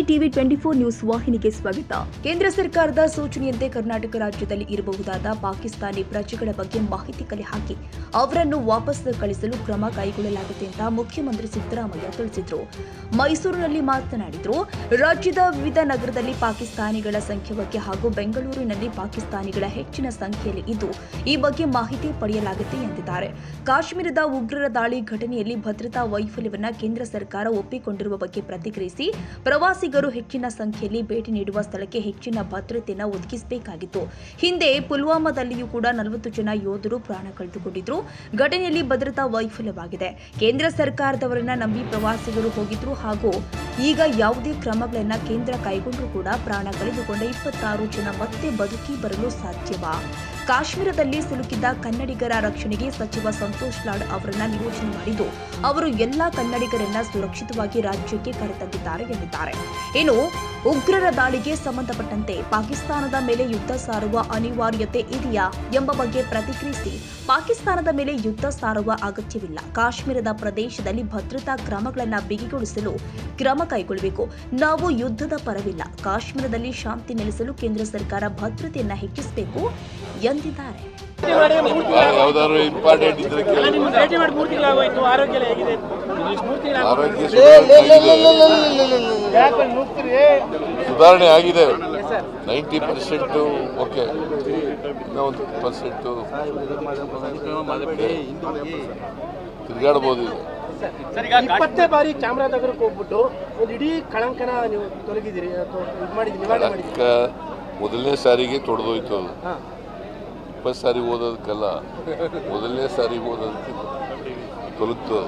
TV 24 news ವಾಹಿನಿಗೆ ಸ್ವಾಗತ. ಕೇಂದ್ರ ಸರ್ಕಾರದ ಸೂಚನೆಯಂತೆ ಕರ್ನಾಟಕ ರಾಜ್ಯದಲ್ಲಿ ಇರಬಹುದಾದ ಪಾಕಿಸ್ತಾನಿ ಪ್ರಜೆಗಳ ಬಗ್ಗೆ ಮಾಹಿತಿ ಕಲೆ ಹಾಕಿ ಅವರನ್ನು ವಾಪಸ್ ಕಳಿಸಲು ಕ್ರಮ ಕೈಗೊಳ್ಳಲಾಗುತ್ತೆ ಅಂತ ಮುಖ್ಯಮಂತ್ರಿ ಸಿದ್ದರಾಮಯ್ಯ ತಿಳಿಸಿದರು. ಮೈಸೂರಿನಲ್ಲಿ ಮಾತನಾಡಿದರು. ರಾಜ್ಯದ ವಿವಿಧ ನಗರದಲ್ಲಿ ಪಾಕಿಸ್ತಾನಿಗಳ ಸಂಖ್ಯೆ ಬಗ್ಗೆ ಹಾಗೂ ಬೆಂಗಳೂರಿನಲ್ಲಿ ಪಾಕಿಸ್ತಾನಿಗಳ ಹೆಚ್ಚಿನ ಸಂಖ್ಯೆಯಲ್ಲಿ ಇದ್ದು ಈ ಬಗ್ಗೆ ಮಾಹಿತಿ ಪಡೆಯಲಾಗುತ್ತೆ ಎಂದಿದ್ದಾರೆ. ಕಾಶ್ಮೀರದ ಉಗ್ರರ ದಾಳಿ ಘಟನೆಯಲ್ಲಿ ಭದ್ರತಾ ವೈಫಲ್ಯವನ್ನು ಕೇಂದ್ರ ಸರ್ಕಾರ ಒಪ್ಪಿಕೊಂಡಿರುವ ಬಗ್ಗೆ ಪ್ರತಿಕ್ರಿಯಿಸಿ ಪ್ರವಾಸಿಗರು ಹೆಚ್ಚಿನ ಸಂಖ್ಯೆಯಲ್ಲಿ ಭೇಟಿ ನೀಡುವ ಸ್ಥಳಕ್ಕೆ ಹೆಚ್ಚಿನ ಭದ್ರತೆಯನ್ನು ಒದಗಿಸಬೇಕಾಗಿತ್ತು. ಹಿಂದೆ ಪುಲ್ವಾಮಾದಲ್ಲಿಯೂ ಕೂಡ 40 ಜನ ಯೋಧರು ಪ್ರಾಣ ಕಳೆದುಕೊಂಡಿದ್ರು. ಘಟನೆಯಲ್ಲಿ ಭದ್ರತಾ ವೈಫಲ್ಯವಾಗಿದೆ. ಕೇಂದ್ರ ಸರ್ಕಾರದವರನ್ನ ನಂಬಿ ಪ್ರವಾಸಿಗರು ಹೋಗಿದ್ರು ಹಾಗೂ ಈಗ ಯಾವುದೇ ಕ್ರಮಗಳನ್ನ ಕೇಂದ್ರ ಕೈಗೊಂಡರೂ ಕೂಡ ಪ್ರಾಣ ಕಳೆದುಕೊಂಡ 26 ಜನ ಮತ್ತೆ ಬದುಕಿ ಬರಲು ಸಾಧ್ಯವಾ? ಕಾಶ್ಮೀರದಲ್ಲಿ ಸಿಲುಕಿದ್ದ ಕನ್ನಡಿಗರ ರಕ್ಷಣೆಗೆ ಸಚಿವ ಸಂತೋಷ್ ಲಾಡ್ ಅವರನ್ನ ನಿಯೋಜನೆ ಮಾಡಿದ್ದು ಅವರು ಎಲ್ಲಾ ಕನ್ನಡಿಗರನ್ನ ಸುರಕ್ಷಿತವಾಗಿ ರಾಜ್ಯಕ್ಕೆ ಕರೆತಂದಿದ್ದಾರೆ ಎಂದಿದ್ದಾರೆ. ಇನ್ನು ಉಗ್ರರ ದಾಳಿಗೆ ಸಂಬಂಧಪಟ್ಟಂತೆ ಪಾಕಿಸ್ತಾನದ ಮೇಲೆ ಯುದ್ಧ ಸಾರುವ ಅನಿವಾರ್ಯತೆ ಇದೆಯಾ ಎಂಬ ಬಗ್ಗೆ ಪ್ರತಿಕ್ರಿಯಿಸಿ, ಪಾಕಿಸ್ತಾನದ ಮೇಲೆ ಯುದ್ಧ ಸಾರುವ ಅಗತ್ಯವಿಲ್ಲ. ಕಾಶ್ಮೀರದ ಪ್ರದೇಶದಲ್ಲಿ ಭದ್ರತಾ ಕ್ರಮಗಳನ್ನು ಬಿಗಿಗೊಳಿಸಲು ಕ್ರಮ ಕೈಗೊಳ್ಳಬೇಕು. ನಾವು ಯುದ್ಧದ ಪರವಿಲ್ಲ. ಕಾಶ್ಮೀರದಲ್ಲಿ ಶಾಂತಿ ನೆಲೆಸಲು ಕೇಂದ್ರ ಸರ್ಕಾರ ಭದ್ರತೆಯನ್ನ ಹೆಚ್ಚಿಸಬೇಕು ಎಂದಿದ್ದಾರೆ. ಸುಧಾರಣೆ ಆಗಿದೆ. 90% ಓಕೆ, ಇನ್ನೂ 1% ತಿರುಗಾಡಬಹುದು. ಇಪ್ಪತ್ತೇ ಬಾರಿ ಚಾಮರಾಜನಗರಕ್ಕೆ ಹೋಗ್ಬಿಟ್ಟು ಒಂದು ಇಡೀ ಕಳಂಕನ ನೀವು ತೊಲಗಿದ್ದೀರಿ, ಮೊದಲನೇ ಸಾರಿಗೆ ತೊಡೆದೋಯ್ತು. ಅದು 20 ಸಾರಿ ಓದೋದಕ್ಕಲ್ಲ, ಮೊದಲನೇ ಸಾರಿ ಓದೋದಕ್ಕೆ ತೊಲಗ್ತು.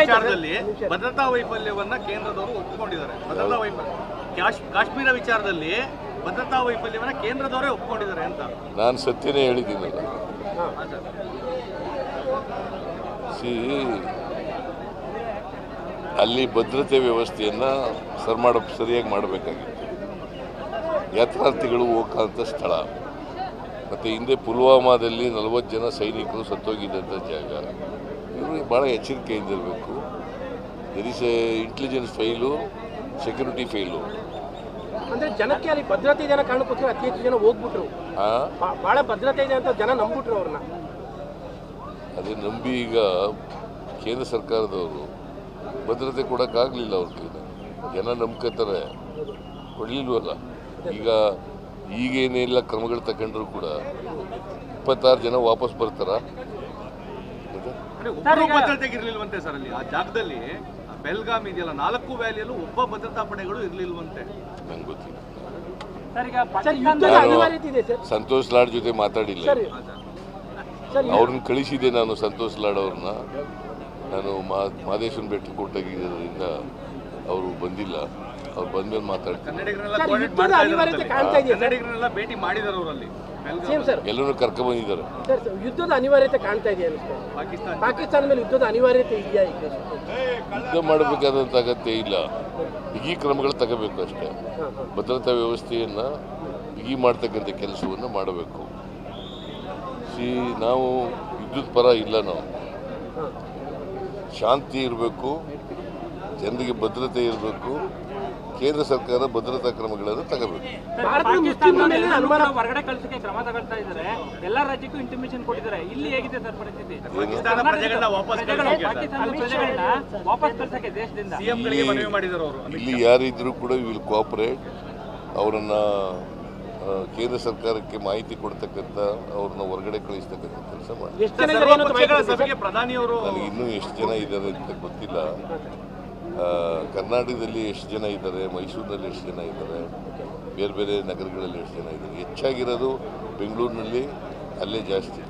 ವಿಚಾರದಲ್ಲಿ ಭದ್ರತಾ ವೈಫಲ್ಯವನ್ನ ಕೇಂದ್ರದವರು ಒಪ್ಪಿಕೊಂಡಿದ್ದಾರೆ. ಕಾಶ್ಮೀರ ವಿಚಾರದಲ್ಲಿ ಭದ್ರತಾ ವೈಫಲ್ಯವನ್ನ ಕೇಂದ್ರದವರೇ ಒಪ್ಪಿಕೊಂಡಿದ್ದಾರೆ ಅಂತ ನಾನು ಸತ್ಯನೇ ಹೇಳಿದ್ದೀನಲ್ಲ. ಅಲ್ಲಿ ಭದ್ರತೆ ವ್ಯವಸ್ಥೆಯನ್ನ ಸರಿಯಾಗಿ ಮಾಡಬೇಕಾಗಿತ್ತು. ಯಾತ್ರಾರ್ಥಿಗಳು ಹೋಗಂತ ಸ್ಥಳ, ಮತ್ತು ಹಿಂದೆ ಪುಲ್ವಾಮಾದಲ್ಲಿ 40 ಜನ ಸೈನಿಕರು ಸತ್ತೋಗಿದ್ದಂಥ ಜಾಗ. ಇವರು ಭಾಳ ಎಚ್ಚರಿಕೆಯಿಂದಿರಬೇಕು. There is a intelligence file, security file. ಅಂದ್ರೆ ಜನಕ್ಕೆ ಅಲ್ಲಿ ಭದ್ರತೆ ಇದೆ ಅನ್ನೋ ಕಾರಣಕ್ಕೋಸ್ಕರ ಅತಿ ಹೆಚ್ಚು ಜನ ಹೋಗ್ಬಿಟ್ರು. ಬಹಳ ಭದ್ರತೆ ಇದೆ ಅಂತ ಜನ ನಂಬಿಟ್ರು ಅವ್ರನ್ನ. ಅದೇ ನಂಬಿ ಈಗ ಕೇಂದ್ರ ಸರ್ಕಾರದವರು ಭದ್ರತೆ ಕೊಡೋಕ್ಕಾಗಲಿಲ್ಲ. ಅವ್ರ ಕೈಲಿ ಜನ ನಂಬ್ಕೋತಾರೆ, ಕೊಡಲಿಲ್ವಲ್ಲ. ಈಗೇನೆಲ್ಲ ಕ್ರಮಗಳು ತಗೊಂಡ್ರು ಕೂಡ 26 ಜನ ವಾಪಸ್ ಬರ್ತಾರ. ಭದ್ರತೆಗಿರ್ಲಿಲ್ವಂತೆ ಸರ್ ಅಲ್ಲಿ ಆ ಜಾಗದಲ್ಲಿ. ಬೆಲ್ಗಾಮ್ ಇದೆಯಲ್ಲ, 4 ವ್ಯಾಲಿಯಲ್ಲೂ ಒಬ್ಬ ಭದ್ರತಾ ಪಡೆಗಳು ಇರ್ಲಿಲ್ವಂತೆ. ನಂಗೆ ಗೊತ್ತಿಲ್ಲ. ಸಂತೋಷ್ ಲಾಡ್ ಜೊತೆ ಮಾತಾಡಿಲ್ಲ. ಅವ್ರನ್ನ ಕಳಿಸಿದೆ ನಾನು, ಸಂತೋಷ್ ಲಾಡ್ ಅವ್ರನ್ನ. ನಾನು ಮಾದೇಶ್ವರನ ಬೆಟ್ಟ ಕೊಟ್ಟಾಗಿದ್ದರಿಂದ ಅವರು ಬಂದಿಲ್ಲ. ಅವ್ರು ಬಂದ್ಮೇಲೆ ಮಾತಾಡ್ತಾರೆ. ಭೇಟಿ ಮಾಡಿದಾರೆ ಅವರಲ್ಲಿ, ಎಲ್ಲರೂ ಕರ್ಕೊಂಡು ಬಂದಿದ್ದಾರೆ. ಯುದ್ಧದ ಅನಿವಾರ್ಯತೆ ಕಾಣ್ತಾ ಇದೆ. ಪಾಕಿಸ್ತಾನ ಮೇಲೆ ಯುದ್ಧದ ಅನಿವಾರ್ಯತೆ ಇದೆಯಾ? ಯುದ್ಧ ಮಾಡಬೇಕಾದಂಥ ಅಗತ್ಯ ಇಲ್ಲ. ಬಿಗಿ ಕ್ರಮಗಳು ತಗೋಬೇಕು ಅಷ್ಟೇ. ಭದ್ರತಾ ವ್ಯವಸ್ಥೆಯನ್ನು ಬಿಗಿ ಮಾಡ್ತಕ್ಕಂಥ ಕೆಲಸವನ್ನು ಮಾಡಬೇಕು. ನಾವು ಯುದ್ಧದ ಪರ ಇಲ್ಲ. ನಾವು ಶಾಂತಿ ಇರಬೇಕು, ಜನರಿಗೆ ಭದ್ರತೆ ಇರಬೇಕು. ಕೇಂದ್ರ ಸರ್ಕಾರ ಭದ್ರತಾ ಕ್ರಮಗಳನ್ನು ತಗೋಬೇಕು. ಹೊರಗಡೆ ಕಳಿಸಕ್ಕೆ ಕ್ರಮ ತಗೊಳ್ತಾ ಇದ್ದಾರೆ. ಎಲ್ಲ ರಾಜ್ಯಕ್ಕೂ ಇಂಟಿಮೇಷನ್ ಕೊಟ್ಟಿದ್ದಾರೆ. ಇಲ್ಲಿ ಹೇಗಿದೆ ಸರ್ ಪರಿಸ್ಥಿತಿ? ವಾಪಸ್ ಕಳಿಸಕ್ಕೆ ದೇಶದಿಂದ ಇಲ್ಲಿ ಯಾರಿದ್ರು ಕೂಡ ವಿಲ್ ಕೋಆಪರೇಟ್. ಅವರನ್ನ ಕೇಂದ್ರ ಸರ್ಕಾರಕ್ಕೆ ಮಾಹಿತಿ ಕೊಡ್ತಕ್ಕಂಥ, ಅವ್ರನ್ನ ಹೊರಗಡೆ ಕಳಿಸ್ತಕ್ಕಂಥ ಕೆಲಸ ಮಾಡಿ. ನನಗೆ ಇನ್ನೂ ಎಷ್ಟು ಜನ ಇದ್ದಾರೆ ಅಂತ ಗೊತ್ತಿಲ್ಲ. ಕರ್ನಾಟಕದಲ್ಲಿ ಎಷ್ಟು ಜನ ಇದ್ದಾರೆ, ಮೈಸೂರಿನಲ್ಲಿ ಎಷ್ಟು ಜನ ಇದ್ದಾರೆ, ಬೇರೆ ಬೇರೆ ನಗರಗಳಲ್ಲಿ ಎಷ್ಟು ಜನ ಇದ್ದಾರೆ. ಹೆಚ್ಚಾಗಿರೋದು ಬೆಂಗಳೂರಿನಲ್ಲಿ, ಅಲ್ಲೇ ಜಾಸ್ತಿ.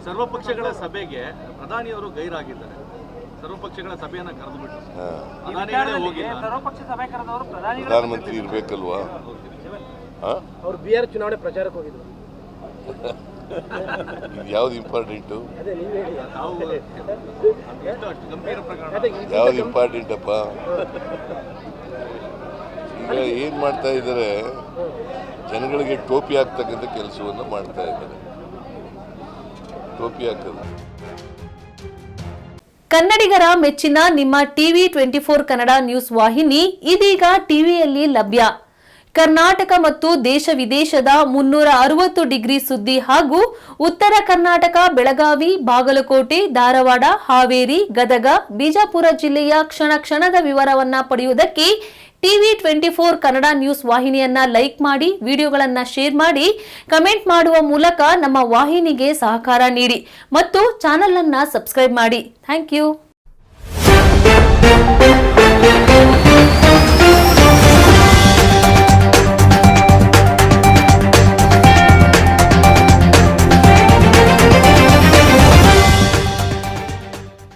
ಸರ್ವಪಕ್ಷಗಳ ಸಭೆಗೆ ಪ್ರಧಾನಿಯವರು ಗೈರಾಗಿದ್ದಾರೆ. ಸರ್ವಪಕ್ಷಗಳ ಸಭೆಯನ್ನ ಕರೆದುಬಿಟ್ಟು ಪ್ರಧಾನಮಂತ್ರಿ ಇರ್ಬೇಕಲ್ವಾ? ಅವರು ಬಿಹಾರ ಚುನಾವಣೆ ಪ್ರಚಾರಕ್ಕೆ ಹೋಗಿದ್ರು. ಯಾವ್ದು ಇಂಪಾರ್ಟೆಂಟು? ಯಾವ್ದು ಇಂಪಾರ್ಟೆಂಟಪ್ಪ? ಈಗ ಏನು ಮಾಡ್ತಾ ಇದ್ದಾರೆ, ಜನಗಳಿಗೆ ಟೋಪಿ ಹಾಕ್ತಕ್ಕಂಥ ಕೆಲಸವನ್ನು ಮಾಡ್ತಾ ಇದ್ದಾರೆ. ಟೋಪಿ ಹಾಕೋದು ಕನ್ನಡಿಗರ ಮೆಚ್ಚಿನ ನಿಮ್ಮ ಟಿವಿ 24 ಕನ್ನಡ ನ್ಯೂಸ್ ವಾಹಿನಿ ಇದೀಗ ಟಿವಿಯಲ್ಲಿ ಲಭ್ಯ. ಕರ್ನಾಟಕ ಮತ್ತು ದೇಶ ವಿದೇಶದ 360 ಡಿಗ್ರಿ ಸುದ್ದಿ ಹಾಗೂ ಉತ್ತರ ಕರ್ನಾಟಕ, ಬೆಳಗಾವಿ, ಬಾಗಲಕೋಟೆ, ಧಾರವಾಡ, ಹಾವೇರಿ, ಗದಗ, ಬಿಜಾಪುರ ಜಿಲ್ಲೆಯ ಕ್ಷಣ ಕ್ಷಣದ ವಿವರವನ್ನ ಪಡೆಯುವುದಕ್ಕೆ ಟಿವಿ 24 ಕನ್ನಡ ನ್ಯೂಸ್ ವಾಹಿನಿಯನ್ನ ಲೈಕ್ ಮಾಡಿ, ವಿಡಿಯೋಗಳನ್ನ ಶೇರ್ ಮಾಡಿ, ಕಮೆಂಟ್ ಮಾಡುವ ಮೂಲಕ ನಮ್ಮ ವಾಹಿನಿಗೆ ಸಹಕಾರ ನೀಡಿ ಮತ್ತು ಚಾನೆಲ್ ಅನ್ನ ಸಬ್ಸ್ಕ್ರೈಬ್ ಮಾಡಿ. Thank you.